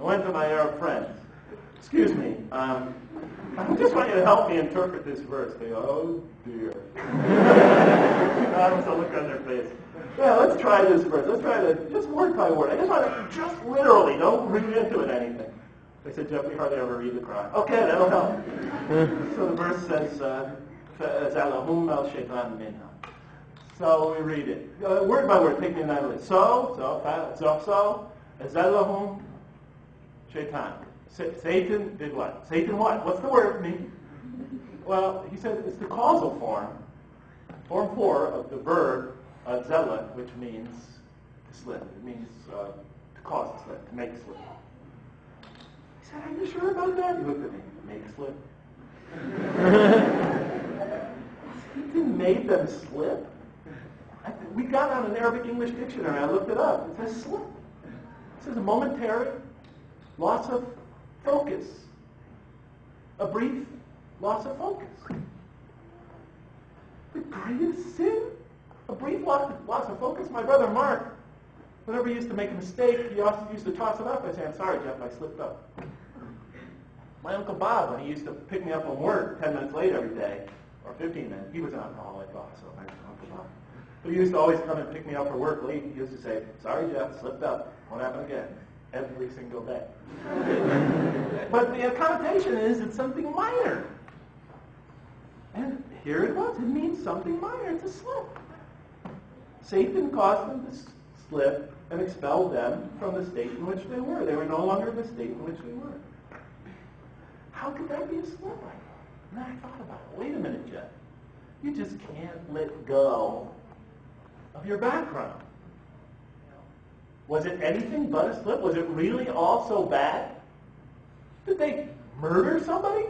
I went to my Arab friends. Excuse me, I just want you to help me interpret this verse. They go, oh dear. I was a look on their face. Yeah, let's try this verse. Let's try to, just word by word. I just want to, just literally, don't read into it anything. They said, Jeff, we hardly ever read the Quran. Okay, that'll help. So the verse says, فَأَزَلَهُمْ الشَّيْطَانُ مِنْهَا. So we read it. Word by word, take me another list. So, أَزَلَهُمْ shaitan. Satan did what? Satan what? What's the word mean? Well, he said it's the causal form 4 of the verb zella, which means to slip. It means to cause a slip, to make a slip. He said, are you sure about that? He looked at me. Make a slip? Satan made them slip? We got on an Arabic English dictionary. I looked it up. It says slip. It says a momentary loss of focus. A brief loss of focus. The greatest sin? A brief loss of focus? My brother Mark, whenever he used to make a mistake, he also used to toss it up. I say, I'm sorry, Jeff, I slipped up. My Uncle Bob, when he used to pick me up from work 10 minutes late every day, or 15 minutes, he was an alcoholic also, my Uncle Bob. But he used to always come and pick me up for work late. He used to say, sorry, Jeff, slipped up. Won't happen again. Every single day. But the connotation is it's something minor. And here it was. It means something minor. It's a slip. Satan caused them to slip and expelled them from the state in which they were. They were no longer the state in which they were. How could that be a slip? And then I thought about it. Wait a minute, Jeff. You just can't let go of your background. Was it anything but a slip? Was it really all so bad? Did they murder somebody?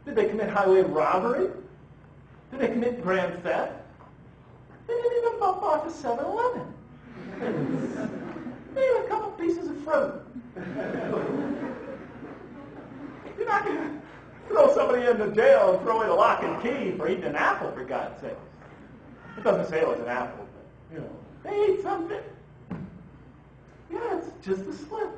Did they commit highway robbery? Did they commit grand theft? They didn't even bump off a 7-Eleven. They had a couple pieces of fruit. You're not going to throw somebody into jail and throw in a lock and key for eating an apple, for God's sake. It doesn't say it was an apple, but, they ate something. Yeah, it's just a slip.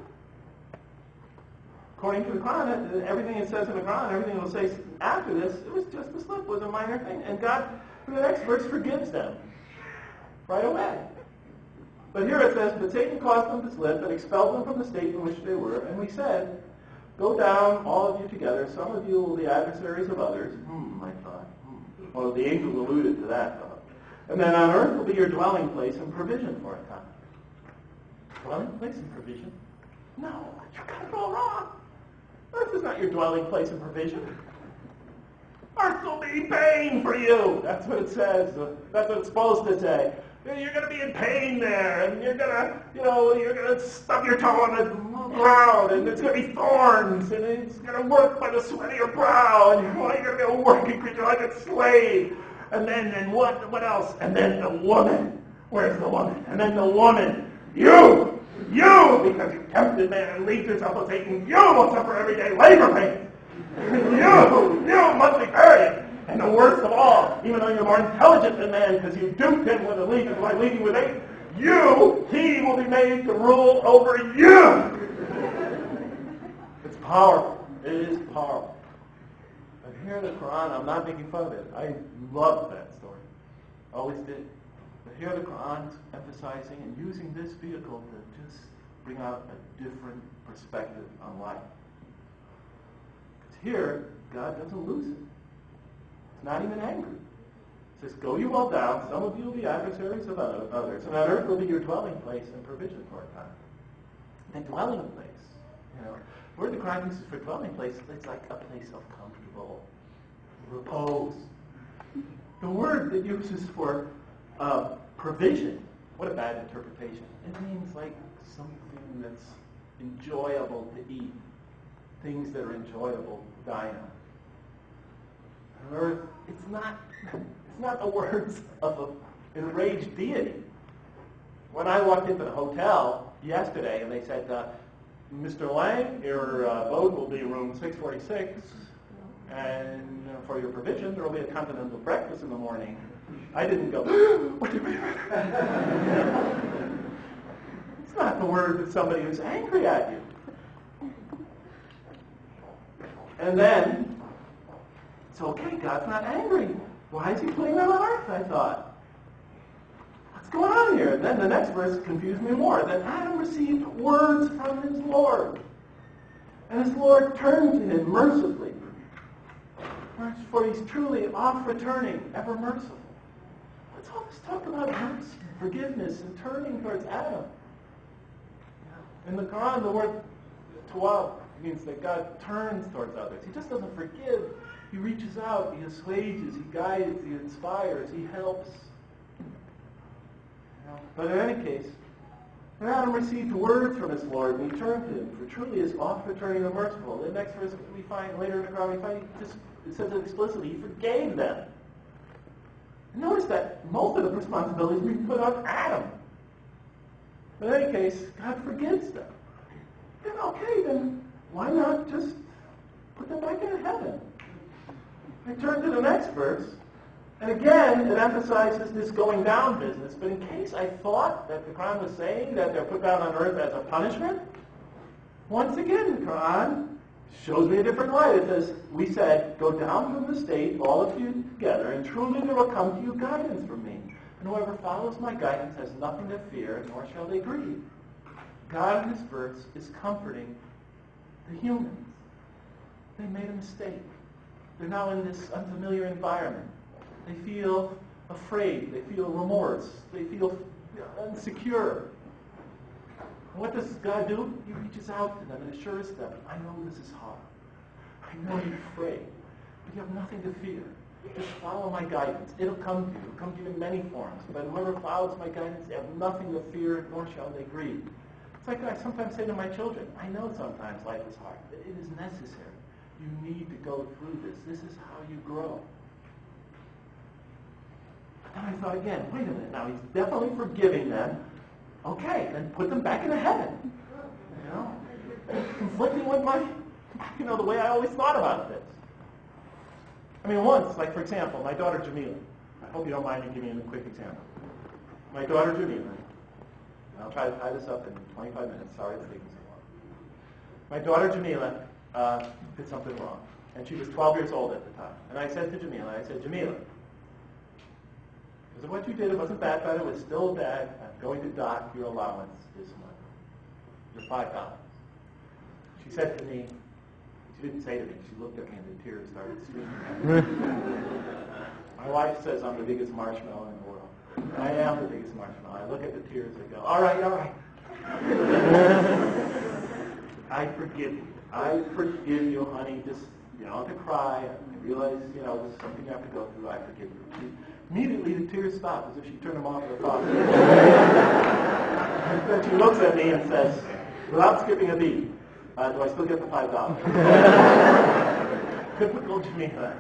According to the Quran, everything it says in the Quran, everything it will say after this, it was just a slip, it was a minor thing. And God, through the next verse, forgives them right away. But here it says, but Satan caused them to slip and expelled them from the state in which they were. And we said, go down, all of you together. Some of you will be adversaries of others. I thought. Well, the angels alluded to that, though. And then on earth will be your dwelling place and provision for a time. Dwelling place and provision? No, you got it all wrong. Earth is not your dwelling place and provision. Earth will be pain for you. That's what it says. That's what it's supposed to say. You're going to be in pain there, and you're going to stub your toe on the ground, and there's going to be thorns, and it's going to work by the sweat of your brow, and you're going to be a working creature like a slave. And then what else? And then the woman. Where's the woman? And then the woman. You, because you tempted man and leagued yourself with Satan, you will suffer everyday labor pains. You, monthly period. And the worst of all, even though you're more intelligent than man, because you duped him with a league by leading with Satan, he will be made to rule over you. It's powerful. It is powerful. But here in the Quran, I'm not making fun of it. I love that story. Always did. But here the Quran's emphasizing and using this vehicle to just bring out a different perspective on life. Because here, God doesn't lose it. It's not even angry. It says, go you all down, some of you will be adversaries of others, and on earth will be your dwelling place and provision for a time. And dwelling place, the word the Quran uses for dwelling place, it's like a place of comfortable repose. The word that uses for provision, what a bad interpretation. It means like something that's enjoyable to eat, things that are enjoyable to dine on. On earth, it's not the words of an enraged deity. When I walked into the hotel yesterday and they said, Mr. Lang, your boat will be room 646, and for your provision, there will be a continental breakfast in the morning. I didn't go, what do you mean? It's It's not the word of somebody who's angry at you. And then, it's okay, God's not angry. Why is he putting them on earth, I thought? What's going on here? And then the next verse confused me more. Then Adam received words from his Lord. And his Lord turned to him mercifully. For he's truly oft returning, ever merciful. What's all this talk about mercy, forgiveness, and turning towards Adam? In the Quran, the word tawab means that God turns towards others. He just doesn't forgive. He reaches out, he assuages, he guides, he inspires, he helps. But in any case, Adam received words from his Lord, and he turned to him, for truly is oft returning and merciful. The next verse we find later in the Quran, it says it explicitly, he forgave them. And notice that most of the responsibilities we put on Adam. But in any case, God forgives them. Then okay, then why not just put them back into heaven? I turn to the next verse, and again, it emphasizes this going down business, but in case I thought that the Quran was saying that they're put down on earth as a punishment, once again, the Quran shows me a different light. It says, we said, go down from the state, all of you together, and truly there will come to you guidance from me. And whoever follows my guidance has nothing to fear, nor shall they grieve. God in this verse is comforting the humans. They made a mistake. They're now in this unfamiliar environment. They feel afraid. They feel remorse. They feel insecure. And what does God do? He reaches out to them and assures them, I know this is hard. I know you're afraid. But you have nothing to fear. Just follow my guidance. It'll come to you. It'll come to you in many forms. But whoever follows my guidance, they have nothing to fear, nor shall they grieve. It's like I sometimes say to my children, I know sometimes life is hard, but it is necessary. You need to go through this. This is how you grow. And I thought again, wait a minute, now he's definitely forgiving them. Okay, then put them back into heaven. You know? It's conflicting with my, the way I always thought about this. I mean, once, like for example, my daughter Jamila. I hope you don't mind me giving you a quick example. My daughter Jamila, and I'll try to tie this up in 25 minutes. Sorry it's taking so long. My daughter Jamila did something wrong. And she was 12 years old at the time. And I said to Jamila, Jamila, because of what you did, it wasn't that bad, it was still bad. I'm going to dock your allowance this month. Your $5. She said to me, she didn't say to me, she looked at me and the tears started streaming. My wife says I'm the biggest marshmallow in the world. And I am the biggest marshmallow. I look at the tears and go, all right. I forgive you. I forgive you, honey. Just, you don't have to cry. I realize, this is something you have to go through. I forgive you. Immediately the tears stop as if she turned them off with a thought. And then she looks at me and says, without skipping a beat, do I still get the $5? Typical Jamila.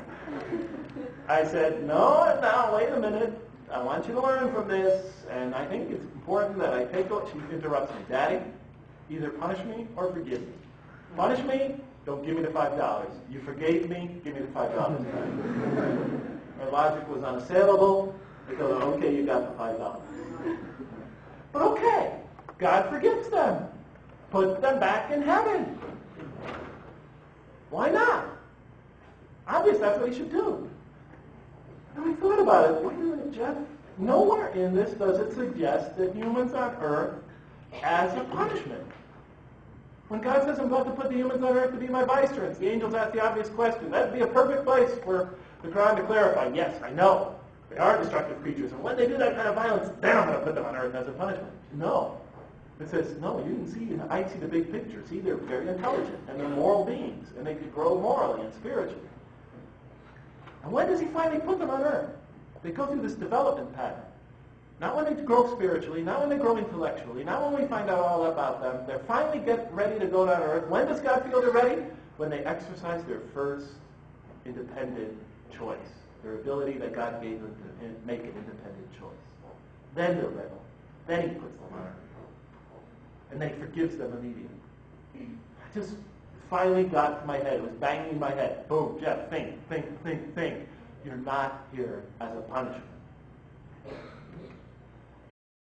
I said, no, now, wait a minute. I want you to learn from this, and I think it's important that I take what she interrupts me. Daddy, either punish me or forgive me. Punish me, don't give me the $5. You forgave me, give me the $5. My logic was unassailable. I go, okay, you got the $5. But okay, God forgives them. Put them back in heaven. Why not? Obviously, that's what he should do. And I thought about it. Wait a minute, Jeff. Nowhere in this does it suggest that humans on earth as a punishment. When God says, I'm about to put the humans on earth to be my vicegerents, the angels ask the obvious question. That would be a perfect place for the Quran to clarify, yes, I know, they are destructive creatures, and when they do that kind of violence, then I'm going to put them on earth as a punishment. No. It says, no, you didn't see, I see the big picture. See, they're very intelligent, and they're moral beings, and they can grow morally and spiritually. And when does he finally put them on earth? They go through this development pattern. Not when they grow spiritually, not when they grow intellectually, not when we find out all about them. They're finally get ready to go down on earth. When does God feel they're ready? When they exercise their first independent choice, their ability that God gave them to make an independent choice. Then they're ready. Then he puts them on earth. And then he forgives them immediately. I just finally got to my head. It was banging in my head. Boom, Jeff, think. You're not here as a punishment.